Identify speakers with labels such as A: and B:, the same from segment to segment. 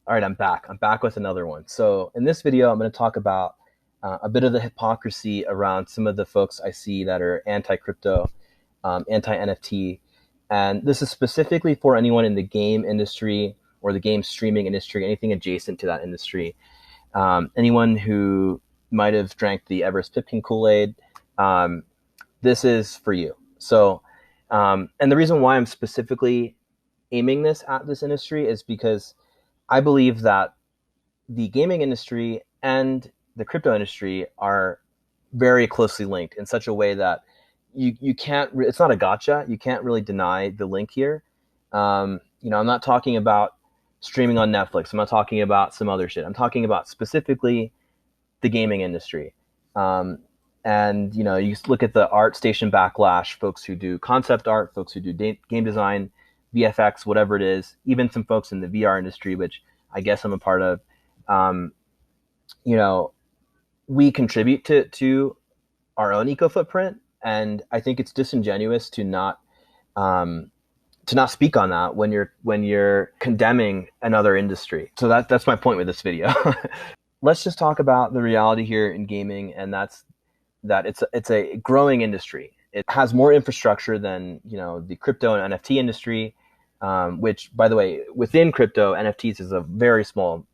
A: All right, I'm back. I'm back with another one. So in this video, I'm going to talk about a bit of the hypocrisy around some of the folks I see that are anti-crypto, anti-NFT. And this is specifically for anyone in the game industry or the game streaming industry, anything adjacent to that industry. Anyone who might have drank the Everest Pipkin Kool-Aid, this is for you. So, and the reason why I'm specifically aiming this at this industry is because I believe that the gaming industry and the crypto industry are very closely linked in such a way that you can't, it's not a gotcha. You can't really deny the link here. I'm not talking about streaming on Netflix. I'm not talking about some other shit. I'm talking about specifically the gaming industry. You look at the ArtStation backlash, folks who do concept art, folks who do game design, VFX, whatever it is, even some folks in the VR industry, which I guess I'm a part of. We contribute to our own eco footprint, and I think it's disingenuous to not speak on that when you're condemning another industry. So that's my point with this video. Let's just talk about the reality here in gaming, and that's that it's a growing industry. It has more infrastructure than the crypto and NFT industry, which, by the way, within crypto, NFTs is a very small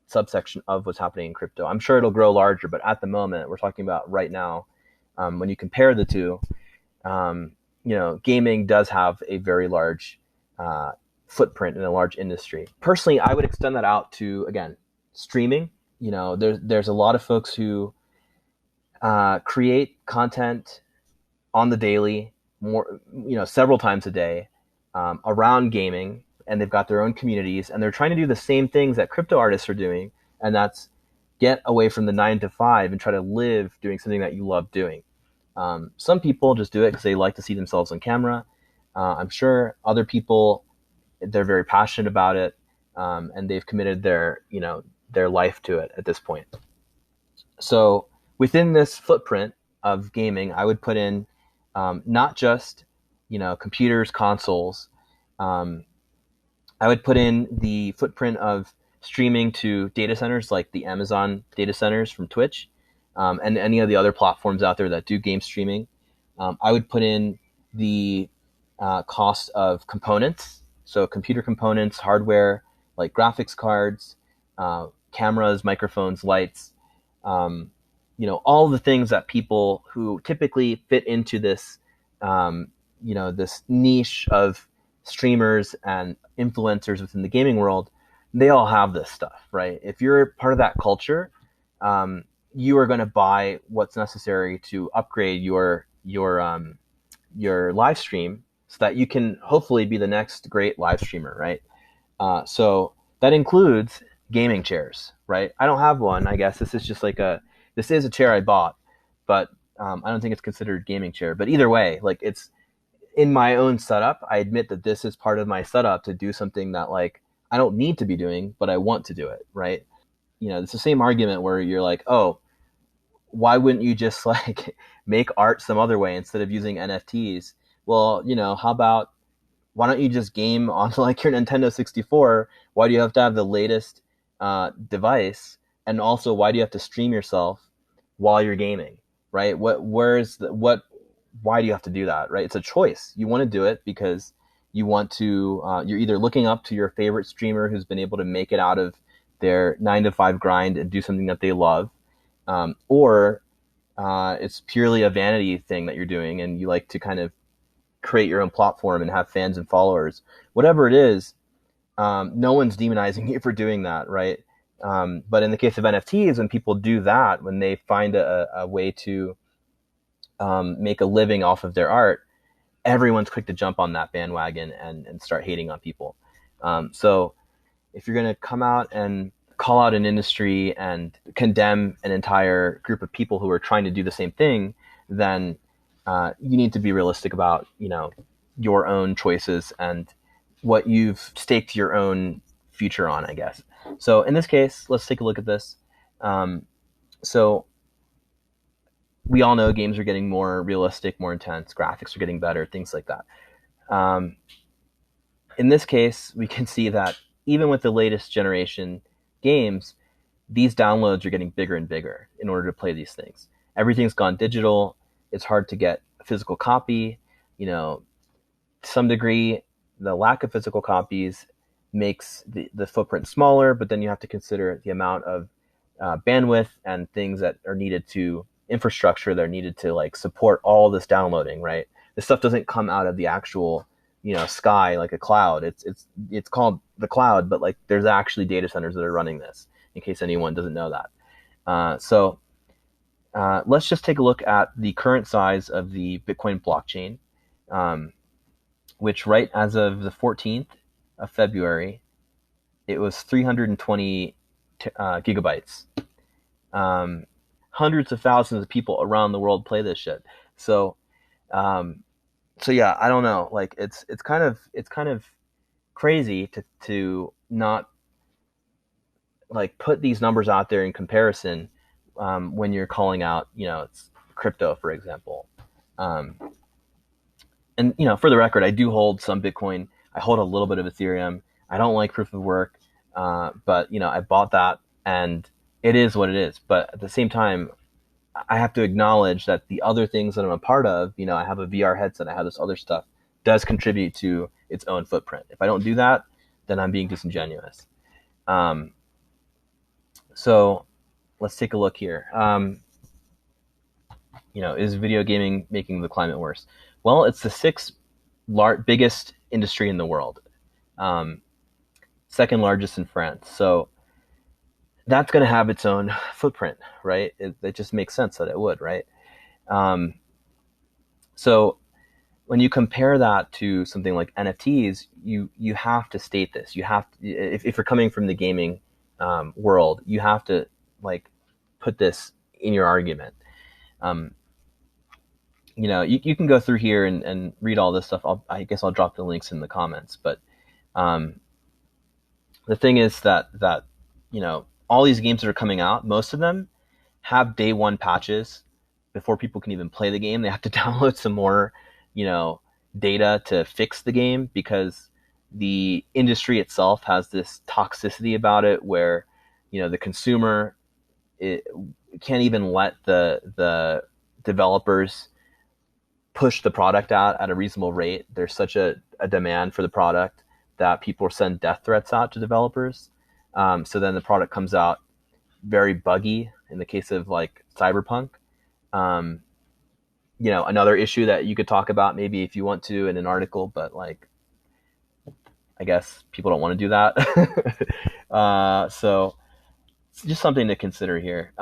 A: subsection of what's happening in crypto. I'm sure it'll grow larger, but at the moment, we're talking about right now. When you compare the two, gaming does have a very large footprint in a large industry. Personally, I would extend that out to, again, streaming. There's a lot of folks who create content on the daily, several times a day, around gaming, and they've got their own communities, and they're trying to do the same things that crypto artists are doing, and that's get away from the 9 to 5 and try to live doing something that you love doing. Some people just do it because they like to see themselves on camera. I'm sure other people, they're very passionate about it, and they've committed their life to it at this point. So within this footprint of gaming, I would put in not just computers, consoles. I would put in the footprint of streaming to data centers like the Amazon data centers from Twitch, and any of the other platforms out there that do game streaming. I would put in the cost of components, so computer components, hardware like graphics cards, cameras, microphones, lights, all the things that people who typically fit into this, this niche of streamers and influencers within the gaming world, they all have this stuff, right? If you're part of that culture, you are going to buy what's necessary to upgrade your live stream so that you can hopefully be the next great live streamer, right? So that includes gaming chairs, right? I don't have one. I guess this is a chair I bought, but I don't think it's considered a gaming chair. But either way, it's in my own setup. I admit that this is part of my setup to do something that I don't need to be doing, but I want to do it, right? It's the same argument where you're like, oh, why wouldn't you just make art some other way instead of using NFTs? Well, how about, why don't you just game on your Nintendo 64? Why do you have to have the latest device? And also, why do you have to stream yourself while you're gaming, right? Why do you have to do that, right? It's a choice. You want to do it because you want to, you're either looking up to your favorite streamer who's been able to make it out of their 9 to 5 grind and do something that they love, or it's purely a vanity thing that you're doing and you like to kind of create your own platform and have fans and followers. Whatever it is, no one's demonizing you for doing that, right? But in the case of NFTs, when people do that, when they find a way to make a living off of their art, everyone's quick to jump on that bandwagon and start hating on people. So if you're going to come out and call out an industry and condemn an entire group of people who are trying to do the same thing, then you need to be realistic about your own choices and what you've staked your own future on, I guess. So in this case, let's take a look at this. So we all know games are getting more realistic, more intense, graphics are getting better, things like that. In this case, we can see that even with the latest generation games, these downloads are getting bigger and bigger in order to play these things. Everything's gone digital. It's hard to get a physical copy. You know, to some degree, the lack of physical copies makes the footprint smaller, but then you have to consider the amount of bandwidth and things that are needed to infrastructure that are needed to like support all this downloading, right? This stuff doesn't come out of the actual, sky like a cloud. It's called the cloud, but like there's actually data centers that are running this, in case anyone doesn't know that. So let's just take a look at the current size of the Bitcoin blockchain, which right as of the 14th of February, it was 320 gigabytes. Hundreds of thousands of people around the world play this shit. So yeah, I don't know. Like it's kind of crazy to not like put these numbers out there in comparison when you're calling out, it's crypto, for example. And for the record, I do hold some Bitcoin. I hold a little bit of Ethereum. I don't like proof of work, but I bought that, and it is what it is. But at the same time, I have to acknowledge that the other things that I'm a part of, I have a VR headset, I have this other stuff, does contribute to its own footprint. If I don't do that, then I'm being disingenuous. So let's take a look here. Is video gaming making the climate worse? Well, it's the sixth biggest industry in the world, second largest in France. So that's going to have its own footprint, right? It just makes sense that it would, right? So when you compare that to something like NFTs, you have to state this. You have to, if you're coming from the gaming world, you have to like put this in your argument. You can go through here and read all this stuff. I guess I'll drop the links in the comments. But the thing is that all these games that are coming out, most of them have day one patches before people can even play the game. They have to download some more, data to fix the game, because the industry itself has this toxicity about it where, the consumer can't even let the developers push the product out at a reasonable rate. There's such a demand for the product that people send death threats out to developers. So then the product comes out very buggy in the case of like Cyberpunk. Another issue that you could talk about maybe if you want to in an article, but like, I guess people don't want to do that. So it's just something to consider here.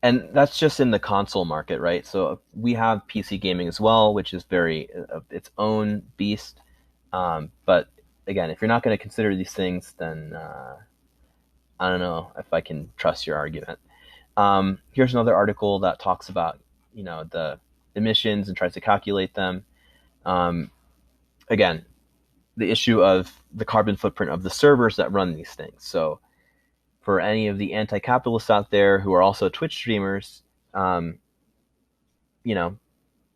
A: And that's just in the console market, right? So we have PC gaming as well, which is very its own beast. But again, if you're not going to consider these things, then I don't know if I can trust your argument. Here's another article that talks about, the emissions and tries to calculate them. Again, the issue of the carbon footprint of the servers that run these things. So for any of the anti-capitalists out there who are also Twitch streamers,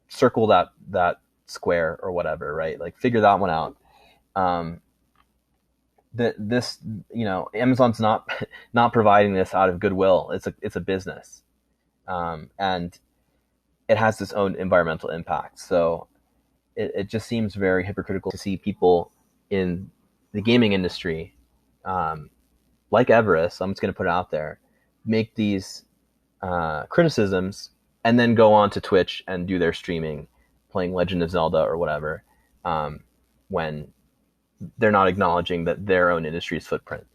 A: circle that square or whatever, right? Like figure that one out. Amazon's not providing this out of goodwill. It's a business, and it has its own environmental impact. So it just seems very hypocritical to see people in the gaming industry, like Everest, I'm just going to put it out there, make these criticisms and then go on to Twitch and do their streaming, playing Legend of Zelda or whatever, when they're not acknowledging that their own industry's footprint.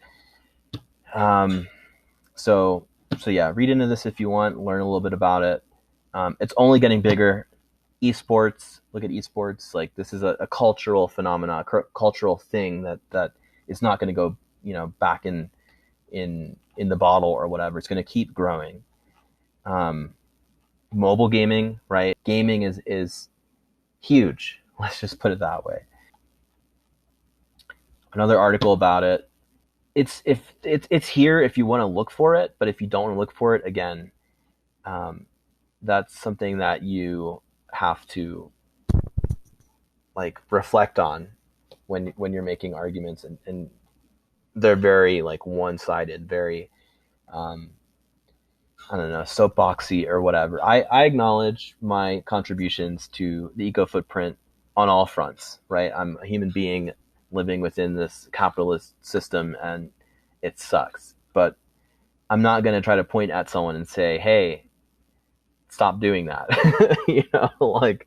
A: So yeah, read into this if you want, learn a little bit about it. It's only getting bigger. Esports, look at esports. Like this is a cultural phenomena, cultural thing that is not going to go, back in the bottle or whatever. It's going to keep growing. Mobile gaming, right? Gaming is huge. Let's just put it that way. Another article about it. It's here if you want to look for it, but if you don't want to look for it, again, that's something that you have to like reflect on when you're making arguments, and they're very like one-sided, very I don't know, soapboxy or whatever. I acknowledge my contributions to the eco footprint on all fronts, right? I'm a human being living within this capitalist system, and it sucks. But I'm not going to try to point at someone and say, hey, stop doing that. Like,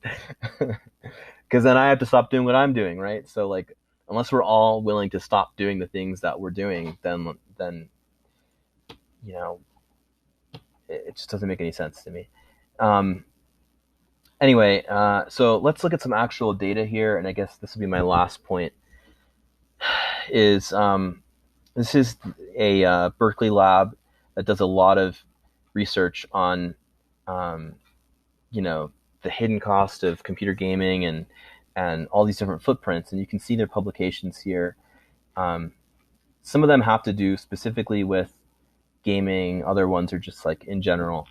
A: because then I have to stop doing what I'm doing, right? So, like, unless we're all willing to stop doing the things that we're doing, then you know, it just doesn't make any sense to me. Um, anyway, so let's look at some actual data here, and I guess this will be my last point. Is this is a Berkeley lab that does a lot of research on, um, the hidden cost of computer gaming and all these different footprints, and you can see their publications here. Some of them have to do specifically with gaming. Other ones are just like in general.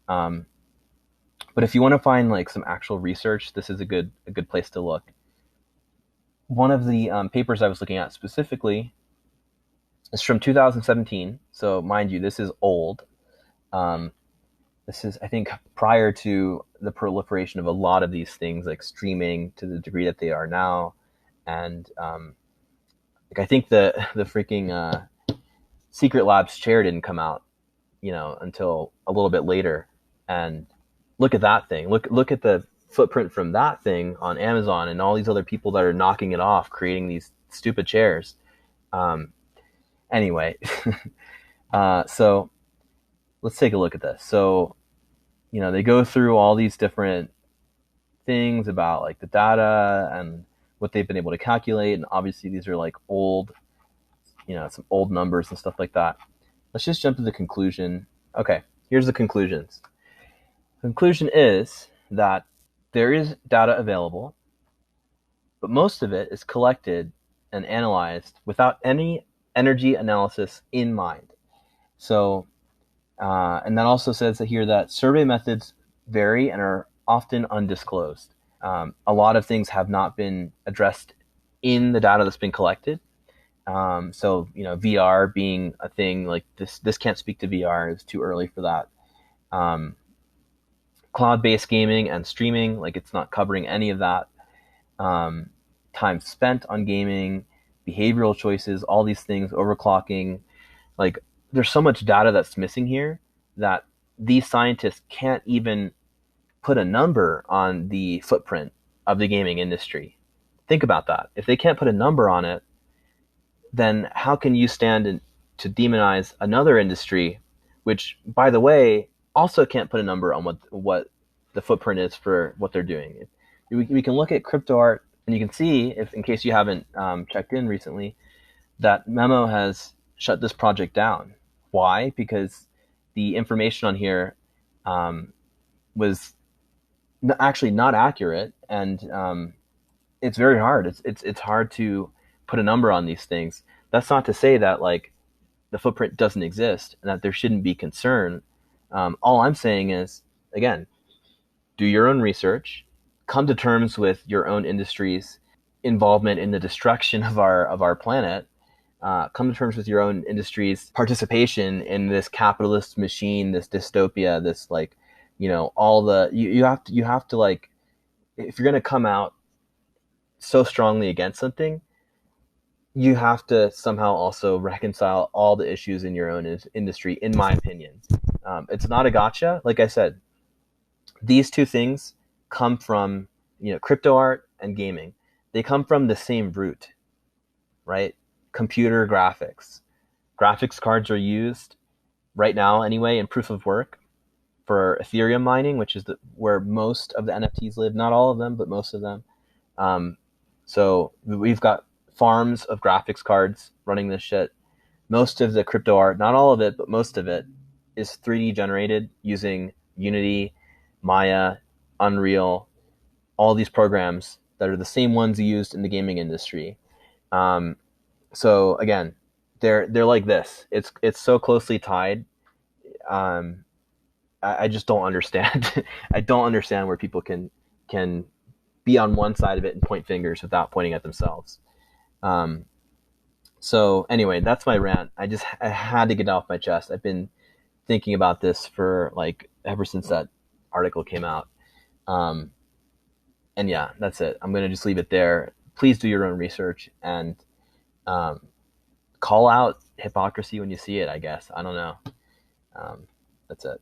A: But if you want to find like some actual research, this is a good place to look. One of the papers I was looking at specifically is from 2017. So mind you, this is old. This is, I think, prior to the proliferation of a lot of these things, like streaming to the degree that they are now. And like I think the freaking Secret Labs chair didn't come out, until a little bit later. And look at that thing. Look at the footprint from that thing on Amazon and all these other people that are knocking it off, creating these stupid chairs. Anyway, so let's take a look at this. So, they go through all these different things about like the data and what they've been able to calculate. And obviously these are like old, some old numbers and stuff like that. Let's just jump to the conclusion. Okay, here's the conclusions. The conclusion is that there is data available, but most of it is collected and analyzed without any energy analysis in mind. So, and that also says here that survey methods vary and are often undisclosed. A lot of things have not been addressed in the data that's been collected. So, VR being a thing, like this can't speak to VR. It's too early for that. Cloud-based gaming and streaming, like it's not covering any of that. Time spent on gaming, behavioral choices, all these things, overclocking. Like there's so much data that's missing here that these scientists can't even put a number on the footprint of the gaming industry. Think about that. If they can't put a number on it, then how can you stand to demonize another industry, which, by the way, also can't put a number on what the footprint is for what they're doing? We can look at crypto art, and you can see, if in case you haven't checked in recently, that Memo has shut this project down. Why? Because the information on here was actually not accurate, and it's very hard. It's hard to put a number on these things. That's not to say that like the footprint doesn't exist and that there shouldn't be concern. All I'm saying is, again, do your own research, come to terms with your own industry's involvement in the destruction of our planet, come to terms with your own industry's participation in this capitalist machine, this dystopia, this like, all the you have to like, if you're going to come out so strongly against something, you have to somehow also reconcile all the issues in your own industry, in my opinion. It's not a gotcha. Like I said, these two things come from, crypto art and gaming. They come from the same root, right? Computer graphics. Graphics cards are used right now anyway in proof of work for Ethereum mining, which is where most of the NFTs live. Not all of them, but most of them. So we've got farms of graphics cards running this shit. Most of the crypto art, not all of it, but most of it is 3D generated using Unity, Maya, Unreal, all these programs that are the same ones used in the gaming industry. So again, they're like this. It's so closely tied. I just don't understand. I don't understand where people can be on one side of it and point fingers without pointing at themselves. Um, so anyway, that's my rant. I had to get it off my chest. I've been thinking about this for like ever since that article came out. Um, and yeah, that's it. I'm gonna just leave it there. Please do your own research and um, call out hypocrisy when you see it. I guess I don't know. Um, that's it.